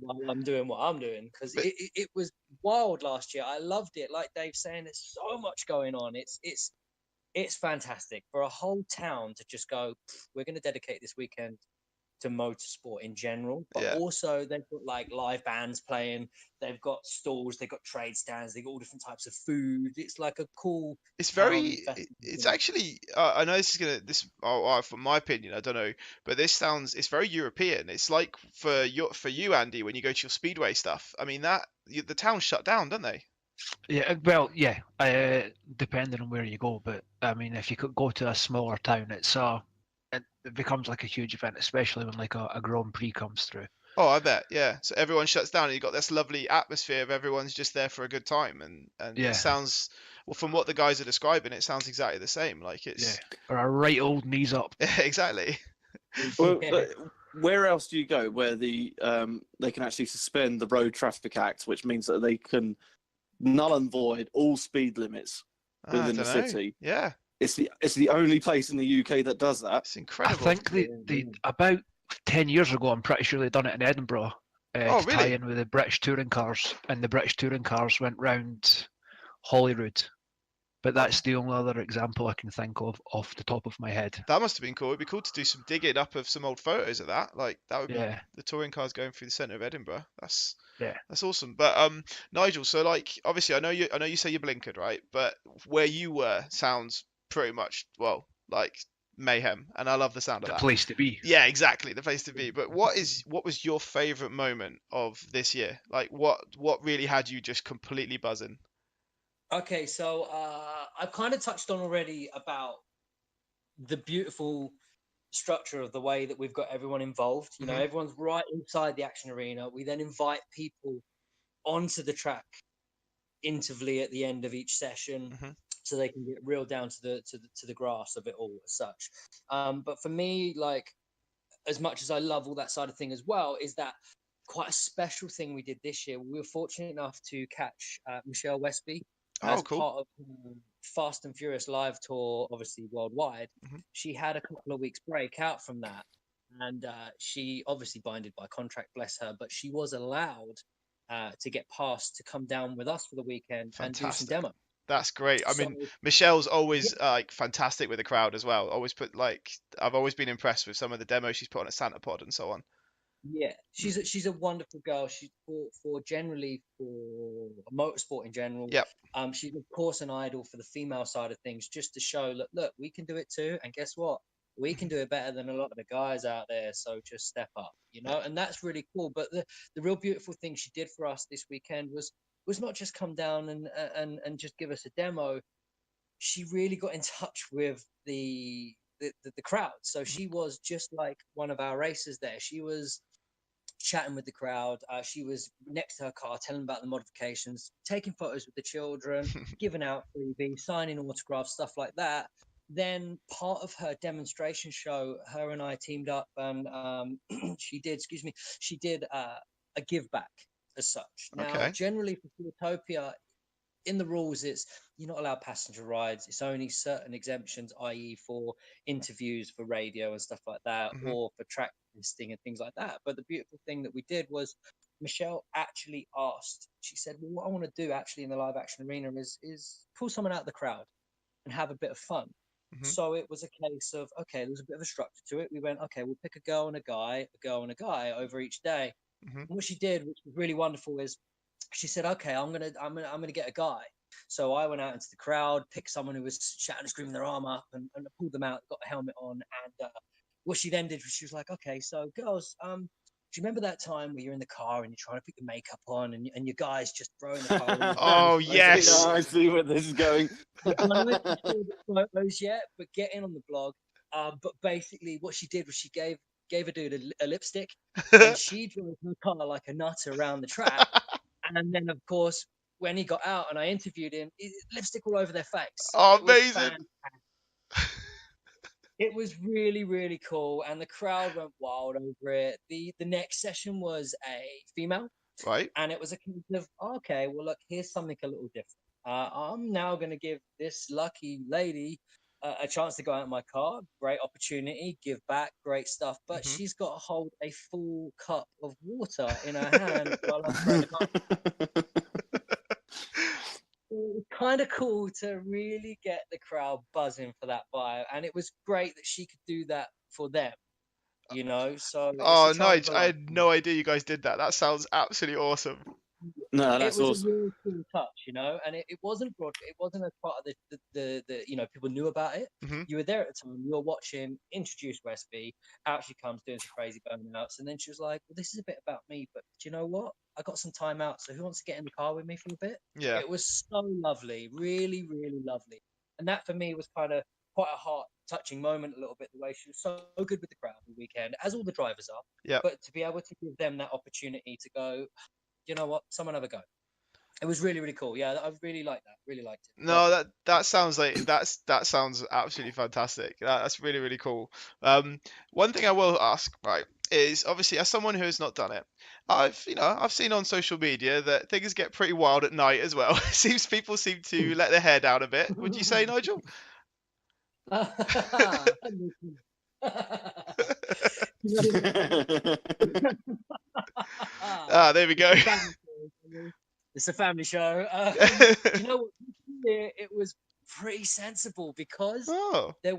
Speaker 4: while I'm doing what I'm doing, because it was wild last year. I loved it. Like Dave's saying, there's so much going on. It's fantastic for a whole town to just go, we're going to dedicate this weekend to motorsport in general, but
Speaker 1: Yeah.
Speaker 4: also they've got like live bands playing, they've got stalls, they've got trade stands, they've got all different types of food. It's like a cool
Speaker 1: It's
Speaker 4: town
Speaker 1: very,
Speaker 4: festival.
Speaker 1: it's actually, I know this is gonna, from my opinion, I don't know, but it's very European. It's like for you, Andy, when you go to your speedway stuff. I mean, the town's shut down, don't they?
Speaker 2: Yeah, well, yeah, depending on where you go, but I mean, if you could go to a smaller town, it becomes like a huge event, especially when like a Grand Prix comes through.
Speaker 1: Oh, I bet, yeah. So everyone shuts down, and you've got this lovely atmosphere of everyone's just there for a good time, and
Speaker 2: Yeah.
Speaker 1: it sounds, well, from what the guys are describing, it sounds exactly the same. Like it's
Speaker 2: Or a right old knees up.
Speaker 1: exactly.
Speaker 3: Well,
Speaker 4: Yeah.
Speaker 3: where else do you go where they can actually suspend the Road Traffic Act, which means that they can null and void all speed limits
Speaker 1: I
Speaker 3: within the
Speaker 1: dunno.
Speaker 3: city?
Speaker 1: Yeah,
Speaker 3: It's the only place in the UK that does that.
Speaker 1: it's
Speaker 2: I
Speaker 1: incredible.
Speaker 2: think they about 10 years ago, I'm pretty sure they done it in Edinburgh
Speaker 1: Oh,
Speaker 2: to tie
Speaker 1: really?
Speaker 2: in with the British touring cars, and the British touring cars went round Holyrood. But that's the only other example I can think of off the top of my head.
Speaker 1: That must have been cool. It'd be cool to do some digging up of some old photos of that. Like that would be
Speaker 2: Yeah.
Speaker 1: the touring cars going through the centre of Edinburgh. That's
Speaker 2: Yeah.
Speaker 1: that's awesome. But Nigel, so like obviously I know you say you're blinkered, right? But where you were sounds pretty much like mayhem, and I love the sound of
Speaker 2: The
Speaker 1: that.
Speaker 2: place to be.
Speaker 1: Yeah, exactly, the place to be. But what was your favourite moment of this year? Like what really had you just completely buzzing?
Speaker 4: Okay, so I've kind of touched on already about the beautiful structure of the way that we've got everyone involved. You know,
Speaker 1: Mhm.
Speaker 4: everyone's right inside the action arena. We then invite people onto the track intervally at the end of each session,
Speaker 1: Mhm.
Speaker 4: so they can get real down to the grass of it all as such. But for me, like, as much as I love all that side of thing as well, is that quite a special thing we did this year. We were fortunate enough to catch Michelle Westby as
Speaker 1: Oh, cool.
Speaker 4: part of Fast and Furious live tour, obviously worldwide.
Speaker 1: Mhm.
Speaker 4: She had a couple of weeks break out from that, and she obviously binded by contract, bless her, but she was allowed to get past to come down with us for the weekend and do some
Speaker 1: Fantastic.
Speaker 4: demo.
Speaker 1: That's great. I
Speaker 4: So
Speaker 1: mean, Michelle's always like fantastic with the crowd as well. Always put like I've always been impressed with some of the demos she's put on at Santa Pod and so on.
Speaker 4: Yeah, she's a wonderful girl. She's for generally for motorsport in general.
Speaker 1: Yep.
Speaker 4: She's of course an idol for the female side of things, just to show that look, we can do it too, and guess what? We can do it better than a lot of the guys out there. So just step up, and that's really cool. But the real beautiful thing she did for us this weekend was not just come down and just give us a demo. She really got in touch with the crowd. So she was just like one of our racers there. She was chatting with the crowd. She was next to her car, telling about the modifications, taking photos with the children, giving out freebies, signing autographs, stuff like that. Then part of her demonstration show, her and I teamed up, and she did a give back as such. Now,
Speaker 1: Okay.
Speaker 4: generally for Fueltopia, in the rules, it's you're not allowed passenger rides. It's only certain exemptions, i.e., for interviews for radio and stuff like that,
Speaker 1: Mhm.
Speaker 4: or for track listing and things like that. But the beautiful thing that we did was Michelle actually asked. She said, "Well, what I want to do actually in the live action arena is pull someone out of the crowd and have a bit of fun."
Speaker 1: Mhm.
Speaker 4: So it was a case of okay, there was a bit of a structure to it. We went, okay, we'll pick a girl and a guy over each day.
Speaker 1: Mhm.
Speaker 4: And what she did, which was really wonderful, is she said, "Okay, I'm gonna get a guy." So I went out into the crowd, picked someone who was shouting and screaming their arm up, and pulled them out, got a helmet on, and what she then did was she was like, "Okay, so girls, do you remember that time where you're in the car and you're trying to put your makeup on, and your guy's just throwing the car in
Speaker 1: Oh yes.
Speaker 3: I see where this is going.
Speaker 4: I don't know if you saw the photos yet, but get in on the blog." But basically, what she did was she gave a dude a lipstick, and she drove her car like a nut around the track. And then, of course, when he got out and I interviewed him, lipstick all over their face.
Speaker 1: Oh,
Speaker 4: It was
Speaker 1: amazing.
Speaker 4: it was really, really cool, and the crowd went wild over it. The next session was a female,
Speaker 1: Right.
Speaker 4: and it was a kind of okay, well, look, here's something a little different. I'm now going to give this lucky lady a chance to go out in my car. Great opportunity, give back, great stuff. But
Speaker 1: Mhm.
Speaker 4: she's got to hold a full cup of water in her hand while I'm throwing them up. It was kind of cool to really get the crowd buzzing for that bio, and it was great that she could do that for them. So it's a
Speaker 1: Oh,
Speaker 4: child of
Speaker 1: Nige,
Speaker 4: a
Speaker 1: I had
Speaker 4: lifetime.
Speaker 1: no idea you guys did that. That sounds absolutely awesome.
Speaker 3: No,
Speaker 4: It
Speaker 3: that's
Speaker 4: was a
Speaker 3: awesome.
Speaker 4: real cool touch, and it wasn't broad. It wasn't a part of the people knew about it.
Speaker 1: Mhm.
Speaker 4: You were there at the time. You were watching. Introduced Westby. Out she comes doing some crazy burnouts, and then she was like, "Well, this is a bit about me, but do you know what? I got some time out, so who wants to get in the car with me for a bit?"
Speaker 1: Yeah.
Speaker 4: It was so lovely, really, really lovely, and that for me was kind of quite a heart touching moment. A little bit the way she was so good with the crowd the weekend, as all the drivers are.
Speaker 1: Yeah.
Speaker 4: But to be able to give them that opportunity to go, you know what, someone have a go. It was really, really cool. Yeah, I really liked that. Really liked it.
Speaker 1: No, that sounds like that sounds absolutely fantastic. That's really really cool. One thing I will ask, right, is obviously as someone who has not done it, I've seen on social media that things get pretty wild at night as well. It seems people seem to let their hair down a bit. Would you say, Nigel?
Speaker 4: You
Speaker 1: Ah, there we go.
Speaker 4: It's a family show. You know what? It was pretty sensible because
Speaker 1: Oh,
Speaker 4: it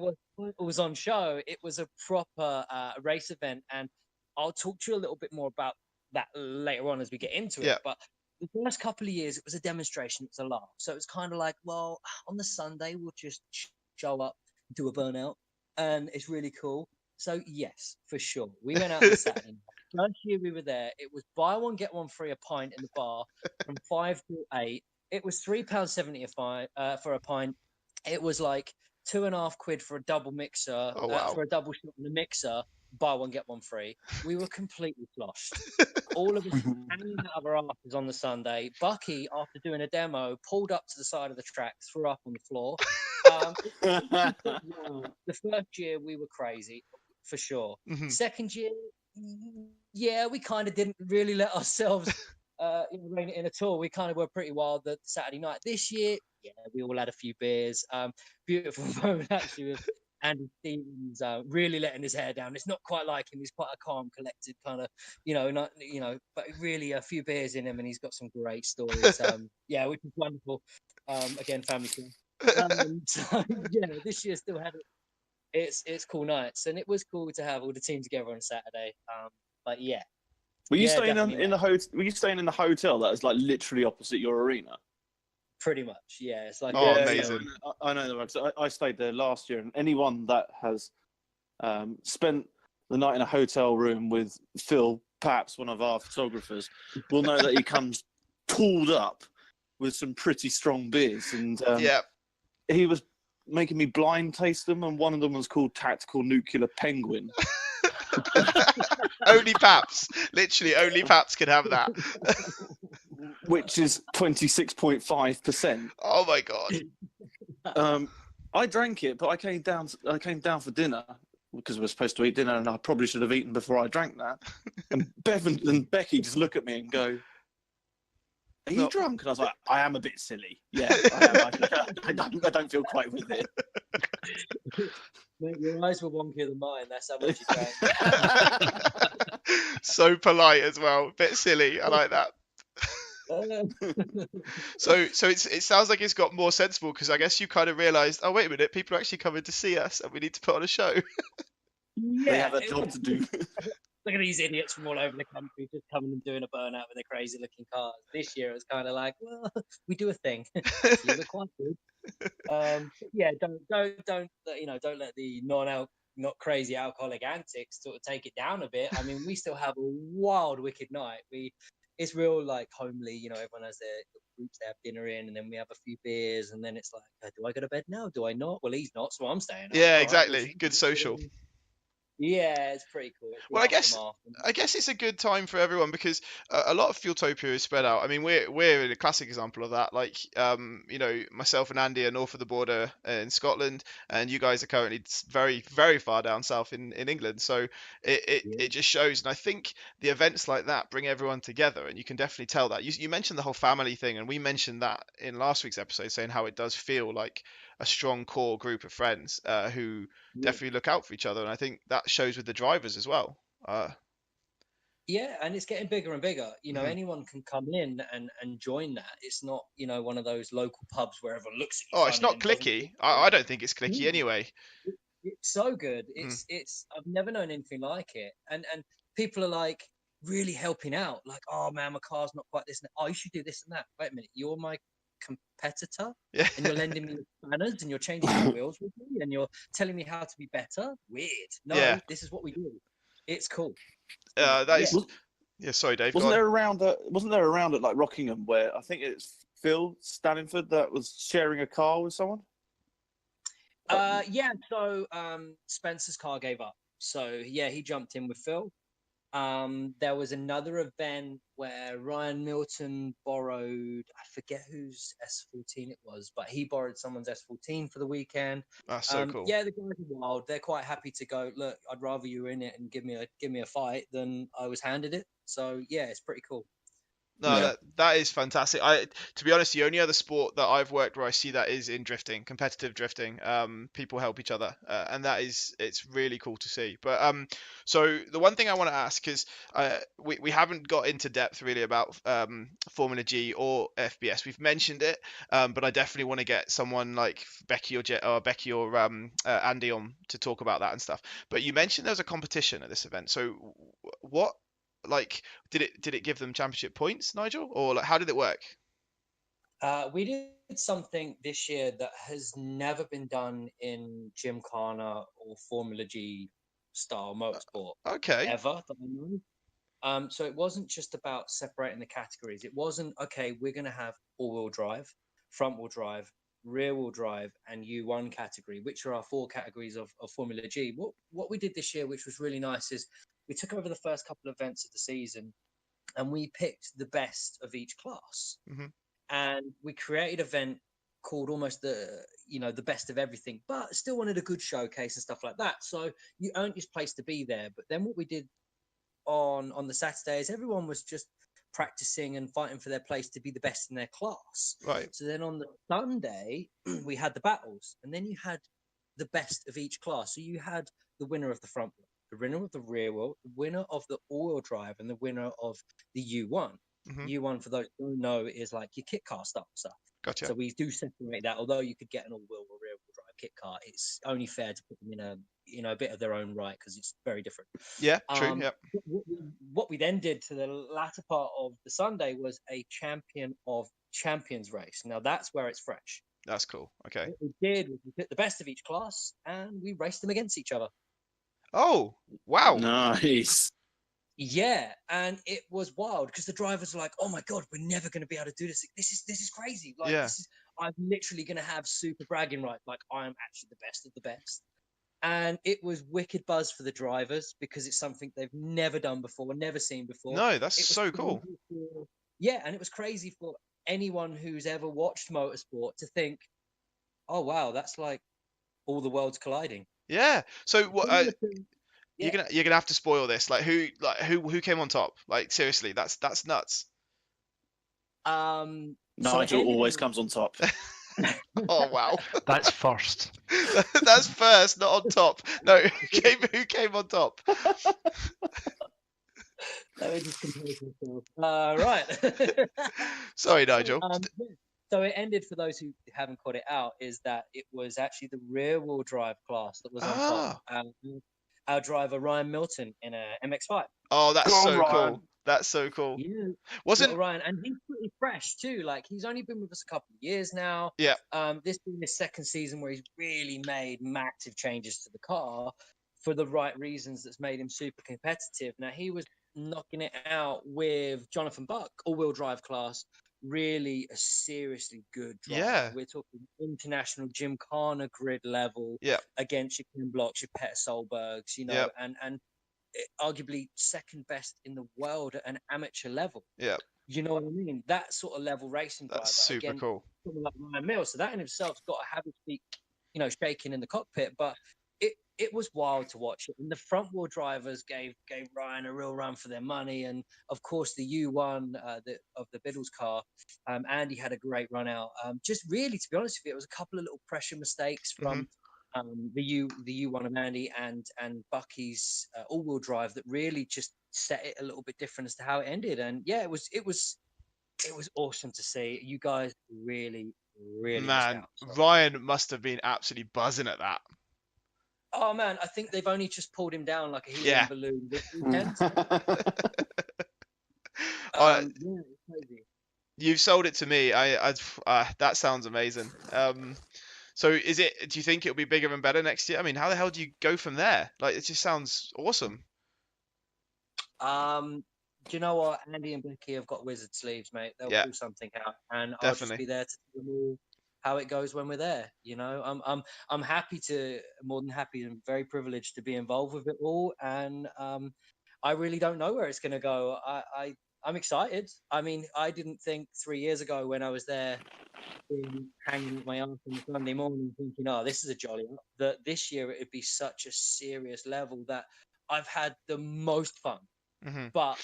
Speaker 4: was on show. It was a proper race event, and I'll talk to you a little bit more about that later on as we get into it.
Speaker 1: yeah.
Speaker 4: But the first couple of years, it was a demonstration. It was a laugh. So it was kind of like, well, on the Sunday we'll just show up, do a burnout, and it's really cool. So yes, for sure, we went out on the Saturday. First year we were there, it was buy one get one free a pint in the bar from 5 to 8. It was £3.70 for a pint. It was like £2.50 for a double mixer,
Speaker 1: Oh wow.
Speaker 4: for a double shot in the mixer. Buy one get one free. We were completely sloshed. All of us hanging out of our asses on the Sunday. Bucky, after doing a demo, pulled up to the side of the track, threw up on the floor. The first year we were crazy, for sure.
Speaker 1: Mhm.
Speaker 4: Second year, yeah, we kind of didn't really let ourselves rein it in at all. We kind of were pretty wild the Saturday night. This year, yeah, we all had a few beers. Beautiful moment actually with Andy Stevens really letting his hair down. It's not quite like him. He's quite a calm, collected kind of, not but really a few beers in him, and he's got some great stories. Yeah, which is wonderful. Again, family thing. So yeah, this year still had it. It's cool nights, and it was cool to have all the team together on Saturday. But yeah,
Speaker 3: Were you
Speaker 4: Yeah,
Speaker 3: staying
Speaker 4: definitely,
Speaker 3: in the hotel? Were you staying in the hotel that is like literally opposite your arena?
Speaker 4: pretty much. Yeah, it's like
Speaker 1: Oh,
Speaker 3: Yeah,
Speaker 1: amazing.
Speaker 3: I know that. 'Cause I stayed there last year, and anyone that has spent the night in a hotel room with Phil, perhaps one of our photographers, will know that he comes tooled up with some pretty strong beers, and
Speaker 1: Yeah.
Speaker 3: he was making me blind taste them, and one of them was called Tactical Nuclear Penguin,
Speaker 1: Only Paps. Literally, only Paps can have that.
Speaker 3: which is 26.5%.
Speaker 1: Oh my god.
Speaker 3: I drank it, but I came down for dinner because we were supposed to eat dinner, and I probably should have eaten before I drank that. And Bevan and Becky just look at me and go, "Are you
Speaker 1: No.
Speaker 3: drunk?" And I was like, "I am a bit silly. Yeah, I am. I don't feel quite with it."
Speaker 4: Mate, your eyes were wonkier than mine. That's how much you drank.
Speaker 1: So polite as well. Bit silly. I like that. So it sounds like it's got more sensible because I guess you kind of realised, oh wait a minute, people are actually coming to see us and we need to put on a show.
Speaker 3: They have a job to do.
Speaker 4: Look at these idiots from all over the country just coming and doing a burnout with their crazy looking cars. This year it was kind of like, well, we do a thing. Actually, we're quite good. Yeah, don't don't let the not crazy alcoholic antics sort of take it down a bit. I mean, we still have a wild, wicked night. It's real like homely. Everyone has their groups they have dinner in, and then we have a few beers, and then it's like, do I go to bed now? Do I not? Well, he's not, so I'm staying up.
Speaker 1: Yeah,
Speaker 4: All right,
Speaker 1: exactly. Good social.
Speaker 4: Yeah, it's pretty cool. It's the
Speaker 1: Well,
Speaker 4: aftermath.
Speaker 1: I guess it's a good time for everyone because a lot of Fueltopia is spread out. I mean, we're a classic example of that. Like, myself and Andy are north of the border in Scotland, and you guys are currently very, very far down south in England. So it just shows. And I think the events like that bring everyone together, and you can definitely tell that. You mentioned the whole family thing, and we mentioned that in last week's episode, saying how it does feel like a strong core group of friends who definitely look out for each other, and I think that shows with the drivers as well.
Speaker 4: Yeah, and it's getting bigger and bigger.
Speaker 1: Mhm.
Speaker 4: Anyone can come in and join that. It's not, one of those local pubs where everyone looks at you
Speaker 1: Oh, it's
Speaker 4: funny
Speaker 1: not
Speaker 4: and doesn't.
Speaker 1: clicky. I don't think it's clicky anyway.
Speaker 4: It's so good.
Speaker 1: Mm.
Speaker 4: It's I've never known anything like it. And people are like really helping out. Like, oh man, my car's not quite this. And that. Oh, you should do this and that. Wait a minute, you're my competitor,
Speaker 1: Yeah.
Speaker 4: and you're lending me spanners, and you're changing my wheels with me, and you're telling me how to be better. Weird. No,
Speaker 1: Yeah.
Speaker 4: this is what we do. It's cool.
Speaker 1: That is. Yeah, sorry, Dave.
Speaker 3: Wasn't there a round at like Rockingham where I think it's Phil Stanford that was sharing a car with someone?
Speaker 4: Yeah. So Spencer's car gave up. So yeah, he jumped in with Phil. There was another event where Ryan Milton borrowed, I forget whose S14 it was, but he borrowed someone's S14 for the weekend.
Speaker 1: That's so cool.
Speaker 4: Yeah, the guys are wild. They're quite happy to go. Look, I'd rather you in it and give me a fight than I was handed it. So yeah, it's pretty cool.
Speaker 1: No,
Speaker 3: Yeah.
Speaker 1: that is fantastic. To be honest, the only other sport that I've worked where I see that is in drifting, competitive drifting. People help each other, and it's really cool to see. But so the one thing I want to ask is, we haven't got into depth really about Formula G or FBS. We've mentioned it, but I definitely want to get someone like Becky or Andy on to talk about that and stuff. But you mentioned there was a competition at this event. So what? Like, did it give them championship points, Nigel, or like how did it work?
Speaker 4: We did something this year that has never been done in Gymkhana or Formula G style motorsport
Speaker 1: Okay.
Speaker 4: ever that I know. So it wasn't just about separating the categories. It wasn't, okay, we're going to have all-wheel drive, front-wheel drive, rear-wheel drive, and U1 category, which are our 4 categories of Formula G. What we did this year, which was really nice, is we took over the first couple of events of the season, and we picked the best of each class.
Speaker 1: Mm-hmm.
Speaker 4: And we created an event called almost the best of everything, but still wanted a good showcase and stuff like that. So you earned your place to be there. But then what we did on the Saturdays, everyone was just practicing and fighting for their place to be the best in their class.
Speaker 1: Right.
Speaker 4: So then on the Sunday, we had the battles, and then you had the best of each class. So you had the winner of the front wheel, the winner of the rear wheel, the winner of the all-wheel drive, and the winner of the U1.
Speaker 1: Mm-hmm.
Speaker 4: U1, for those who know, is like your kit car stuff.
Speaker 1: Gotcha.
Speaker 4: So we do separate that, although you could get an all-wheel or rear-wheel drive kit car, it's only fair to put them in a bit of their own right, because it's very different.
Speaker 1: Yeah, true. Yep.
Speaker 4: What we then did to the latter part of the Sunday was a champion of champions race. Now that's where it's fresh.
Speaker 1: That's cool. Okay.
Speaker 4: What we did was we took the best of each class and we raced them against each other.
Speaker 1: Oh, wow.
Speaker 3: Nice.
Speaker 4: Yeah, and it was wild because the drivers were like, "Oh my god, we're never going to be able to do this. This is crazy. Like,
Speaker 1: Yeah.
Speaker 4: I'm literally going to have super bragging rights. Like, I am actually the best of the best." And it was wicked buzz for the drivers because it's something they've never done before, never seen before.
Speaker 1: No, that's
Speaker 4: It was
Speaker 1: so cool.
Speaker 4: crazy yeah, and it was crazy for anyone who's ever watched motorsport to think, "Oh wow, that's like all the worlds colliding."
Speaker 1: Yeah. So what?
Speaker 4: Yeah.
Speaker 1: You're gonna have to spoil this. Who came on top? Like seriously, that's nuts.
Speaker 4: So
Speaker 3: Nigel
Speaker 4: it ended
Speaker 3: always
Speaker 4: in-
Speaker 3: comes on top.
Speaker 1: Oh wow.
Speaker 2: That's first.
Speaker 1: That's first, not on top. No, who came on top?
Speaker 4: Let me just compose myself. Right.
Speaker 1: Sorry, Nigel.
Speaker 4: So it ended, for those who haven't caught it out, is that it was actually the rear-wheel drive class that was on top. Our driver Ryan Milton in a MX-5.
Speaker 1: Oh, that's
Speaker 3: Go on,
Speaker 1: so
Speaker 3: Ryan.
Speaker 1: cool. That's so cool.
Speaker 4: Yeah,
Speaker 1: Wasn't
Speaker 4: little Ryan, and he's pretty fresh too. Like, he's only been with us a couple of years now.
Speaker 1: Yeah.
Speaker 4: This being his second season where he's really made massive changes to the car for the right reasons. That's made him super competitive. Now he was knocking it out with Jonathan Buck, all-wheel drive class. Really a seriously good driver.
Speaker 1: Yeah.
Speaker 4: We're talking international Gymkhana grid level.
Speaker 1: Yeah.
Speaker 4: Against your Kim Blocks, your Peter Solbergs,
Speaker 1: Yeah.
Speaker 4: and arguably second best in the world at an amateur level.
Speaker 1: Yeah.
Speaker 4: You know what I mean? That sort of level racing driver.
Speaker 1: That's super
Speaker 4: Again,
Speaker 1: cool.
Speaker 4: someone like Ryan Mills. So that in itself's got to have his feet, shaking in the cockpit. But it was wild to watch it. And the front wheel drivers gave Ryan a real run for their money. And of course, the U1 of the Biddles car, Andy had a great run out. Just really, to be honest with you, it was a couple of little pressure mistakes from the U1 of Andy and Bucky's all-wheel drive that really just set it a little bit different as to how it ended. And yeah, it was awesome to see. You guys really missed
Speaker 1: Man,
Speaker 4: out, so.
Speaker 1: Ryan must have been absolutely buzzing at that.
Speaker 4: Oh man, I think they've only just pulled him down like a helium
Speaker 1: Yeah.
Speaker 4: balloon this weekend.
Speaker 1: Uh,
Speaker 4: Yeah, it's crazy.
Speaker 1: You've sold it to me. That sounds amazing. So do you think it'll be bigger and better next year? I mean, how the hell do you go from there? Like, it just sounds awesome.
Speaker 4: Do you know what? Andy and Becky have got wizard sleeves, mate. They'll
Speaker 1: Yeah.
Speaker 4: pull something out, and I'll just
Speaker 1: Definitely.
Speaker 4: be there to tell them all how it goes when we're there. I'm happy more than happy and very privileged to be involved with it all, and I really don't know where it's going to go. I'm excited. I mean, I didn't think 3 years ago when I was there, hanging with my aunt on Sunday morning, thinking, "Oh, this is a jolly," that this year it'd be such a serious level that I've had the most fun,
Speaker 1: Hmm.
Speaker 4: but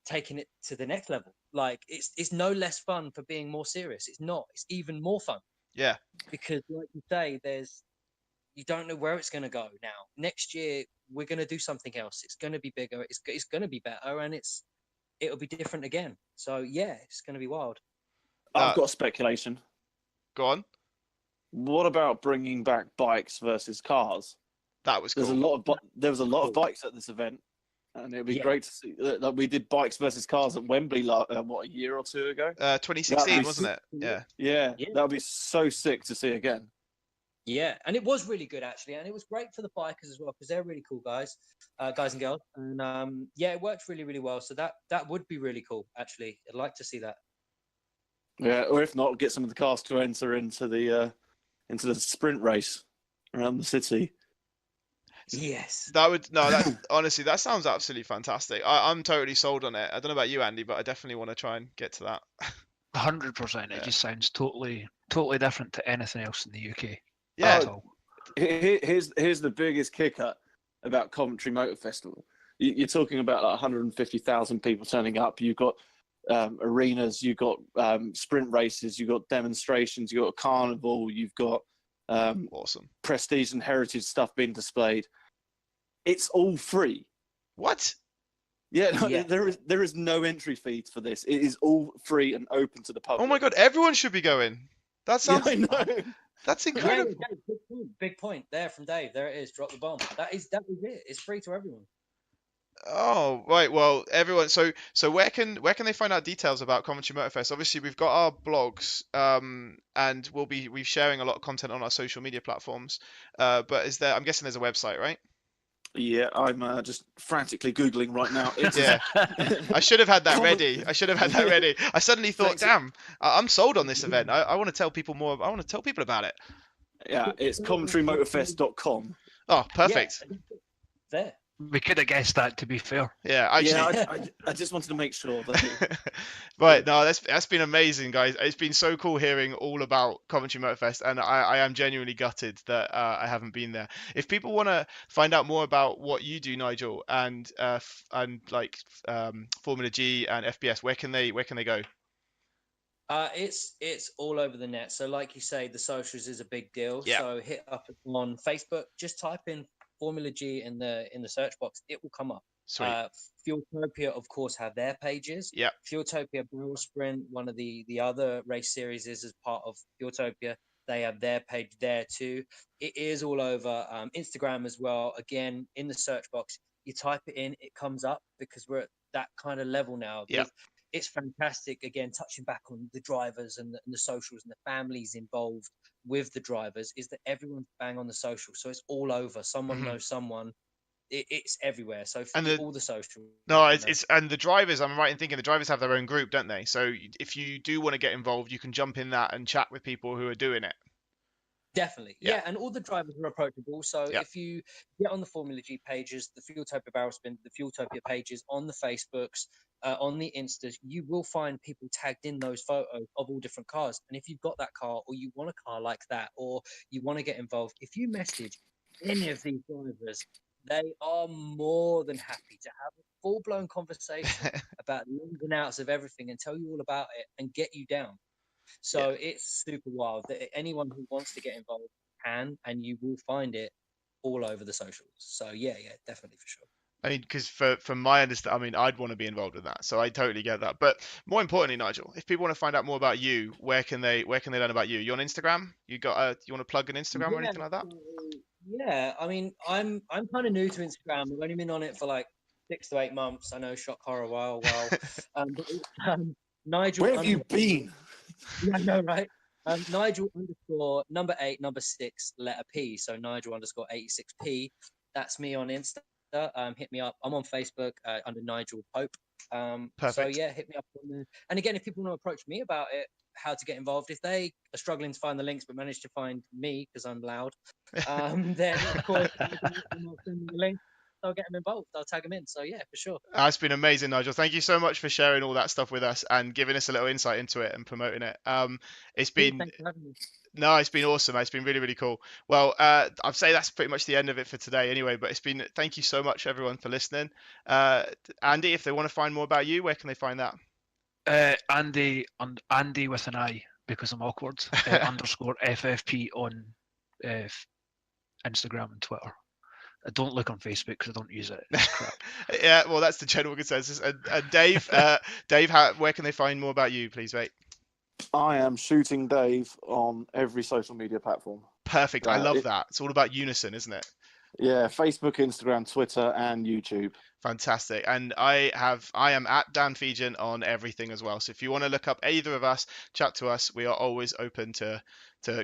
Speaker 4: taking it to the next level. Like, it's no less fun for being more serious. It's not. It's even more fun.
Speaker 1: Yeah.
Speaker 4: Because, like you say, you don't know where it's going to go now. Next year, we're going to do something else. It's going to be bigger. It's going to be better, and it'll be different again. So yeah, it's going to be wild.
Speaker 3: I've got a speculation.
Speaker 1: Go on.
Speaker 3: What about bringing back bikes versus cars?
Speaker 1: That was cool.
Speaker 3: There was a lot of bikes at this event, and it'd be great to see that we did bikes versus cars at Wembley. A year or two ago?
Speaker 1: 2016, wasn't it? Yeah.
Speaker 3: Yeah,
Speaker 4: Yeah.
Speaker 3: that would be so sick to see again.
Speaker 4: Yeah, and it was really good actually, and it was great for the bikers as well because they're really cool guys and girls, and yeah, it worked really well. So that would be really cool actually. I'd like to see that.
Speaker 3: Yeah, or if not, get some of the cars to enter into the sprint race around the city.
Speaker 4: Yes.
Speaker 1: Honestly, that sounds absolutely fantastic. I'm totally sold on it. I don't know about you, Andy, but I definitely want to try and get to that.
Speaker 2: 100%. It just sounds totally different to anything else in the UK.
Speaker 1: Yeah.
Speaker 2: At all.
Speaker 3: Here's the biggest kicker about Coventry Motor Festival. You're talking about like 150,000 people turning up. You've got arenas, you've got sprint races, you've got demonstrations, you've got a carnival, you've got
Speaker 1: Awesome.
Speaker 3: prestige and heritage stuff being displayed. It's all free.
Speaker 1: What?
Speaker 3: Yeah, no,
Speaker 4: Yeah.
Speaker 3: there is no entry fees for this. It is all free and open to the public.
Speaker 1: Oh my god, everyone should be going. That sounds
Speaker 3: Yeah, I know.
Speaker 1: That's
Speaker 4: Yeah,
Speaker 1: incredible.
Speaker 4: Dave, big point there from Dave. There it is. Drop the bomb. That is it. It's free to everyone.
Speaker 1: Oh, right. Well, everyone. So where can they find out details about Coventry Motor Fest? Obviously, we've got our blogs, and we're sharing a lot of content on our social media platforms. But is there? I'm guessing there's a website, right?
Speaker 3: Yeah, I'm just frantically googling right now. It's
Speaker 1: Yeah. I should have had that
Speaker 3: Comment-
Speaker 1: ready. I should have had that ready. I suddenly thought,
Speaker 3: Thanks.
Speaker 1: damn, I'm sold on this event. I want to tell people more. I want to tell people about it.
Speaker 3: Yeah, it's CoventryMotorFest.com.
Speaker 1: Oh,
Speaker 4: Yeah,
Speaker 1: perfect.
Speaker 4: there.
Speaker 2: We could have guessed that, to be fair.
Speaker 1: Yeah,
Speaker 3: Yeah,
Speaker 1: actually.
Speaker 3: I just wanted to make sure that.
Speaker 1: Right, no, that's been amazing, guys. It's been so cool hearing all about Coventry Motor Fest, and I am genuinely gutted that I haven't been there. If people want to find out more about what you do, Nigel, and like Formula G and FBS, where can they go?
Speaker 4: It's all over the net. So, like you say, the socials is a big deal.
Speaker 1: Yeah.
Speaker 4: So hit up on Facebook. Just type in Formula G in the search box. It will come up.
Speaker 1: Sweet.
Speaker 4: Fueltopia, of course, have their pages.
Speaker 1: Yeah.
Speaker 4: Fueltopia Barrel Sprint, one of the other race series, is as part of Fueltopia. They have their page there too. It is all over Instagram as well. Again, in the search box, you type it in, it comes up because we're at that kind of level now.
Speaker 1: Yeah.
Speaker 4: It's fantastic. Again, touching back on the drivers and the socials and the families involved with the drivers, is that everyone's bang on the social, so it's all over. Someone
Speaker 1: Mhm.
Speaker 4: knows someone. It's everywhere. So
Speaker 1: And
Speaker 4: all the socials.
Speaker 1: No, it's and the drivers. I'm right in thinking the drivers have their own group, don't they? So if you do want to get involved, you can jump in that and chat with people who are doing it.
Speaker 4: Definitely,
Speaker 1: Yeah.
Speaker 4: yeah, and all the drivers are approachable. So
Speaker 1: Yeah.
Speaker 4: if you get on the Formula G pages, the Fueltopia Barrel Spin, the Fueltopia pages, on the Facebooks, on the Instas, you will find people tagged in those photos of all different cars. And if you've got that car, or you want a car like that, or you want to get involved, if you message any of these drivers, they are more than happy to have a full-blown conversation about the ins and outs of everything and tell you all about it and get you down. So it's super wild. That anyone who wants to get involved can, and you will find it all over the socials. So yeah, definitely for sure.
Speaker 1: I mean, because from my understanding, I mean, I'd want to be involved with that, so I totally get that. But more importantly, Nigel, if people want to find out more about you, where can they learn about you? You on Instagram? You want to plug an Instagram or anything like that?
Speaker 4: Yeah, I mean, I'm kind of new to Instagram. I've only been on it for like 6 to 8 months. I know, shock horror, wow. But Nigel.
Speaker 3: Where have you been?
Speaker 4: Yeah, I know, right? Nigel _ number 8 number 6 letter P. So Nigel _ 86P. That's me on Insta. Hit me up. I'm on Facebook under Nigel Pope. So
Speaker 1: Perfect.
Speaker 4: yeah, hit me up on there. And again, if people want to approach me about it, how to get involved, if they are struggling to find the links but manage to find me because I'm loud, then of course I'll send them the link. I'll get them involved. I'll tag them in. So yeah, for sure.
Speaker 1: It's been amazing, Nigel. Thank you so much for sharing all that stuff with us and giving us a little insight into it and promoting it. It's been
Speaker 4: Thanks for having me.
Speaker 1: No, it's been awesome. It's been really, really cool. Well, I'd say that's pretty much the end of it for today anyway, but thank you so much everyone for listening. Andy, if they want to find more about you, where can they find that?
Speaker 2: Andy with an I, because I'm awkward, _ FFP on Instagram and Twitter. I don't look on Facebook because I don't use it. It's crap.
Speaker 1: Yeah, well, that's the general consensus. And Dave, where can they find more about you, please, mate?
Speaker 3: I am Shooting Dave on every social media platform.
Speaker 1: Perfect. I love that. It's all about unison, isn't it?
Speaker 3: Yeah, Facebook, Instagram, Twitter, and YouTube.
Speaker 1: Fantastic. And I am at Dan Fegan on everything as well. So if you want to look up either of us, chat to us. We are always open to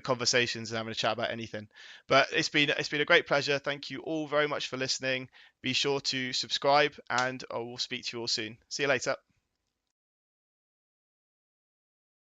Speaker 1: conversations and having a chat about anything. But it's been a great pleasure. Thank you all very much for listening. Be sure to subscribe, and I will speak to you all soon. See you later.